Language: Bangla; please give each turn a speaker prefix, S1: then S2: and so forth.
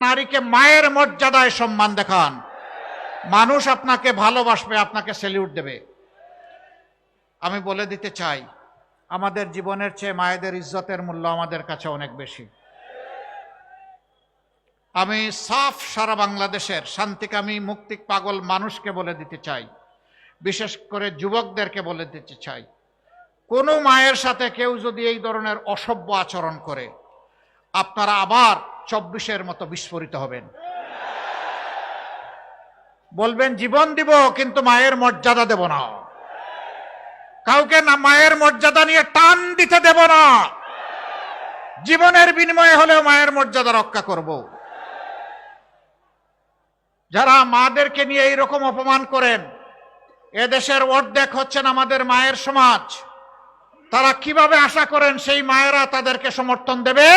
S1: নারীকে মায়ের মর্যাদায় সম্মান দেখান, মানুষ আপনাকে ভালোবাসবে, আপনাকে স্যালিউট দেবে। আমি বলে দিতে চাই, আমাদের জীবনের চেয়ে মায়েদের ইজ্জতের মূল্য আমাদের কাছে অনেক বেশি। আমি সাফ সারা বাংলাদেশের শান্তিকামী মুক্তি পাগল মানুষকে বলে দিতে চাই, বিশেষ করে যুবকদেরকে বলে দিতে চাই, কোনো মায়ের সাথে কেউ যদি এই ধরনের অসভ্য আচরণ করে, আপনারা আবার 24-এর মতো বিস্ফোরিত হবেন। বলবেন জীবন দিব কিন্তু মায়ের মর্যাদা দেব না, কাউকে না মায়ের মর্যাদা নিয়ে টান দিতে দেব না, জীবনের বিনিময়ে হলেও মায়ের মর্যাদা রক্ষা করব। যারা মাদেরকে নিয়ে এইরকম অপমান করেন, এদেশের অর্ধেক হচ্ছেন আমাদের মায়ের সমাজ, তারা কিভাবে আশা করেন সেই মায়েরা তাদেরকে সমর্থন দেবে?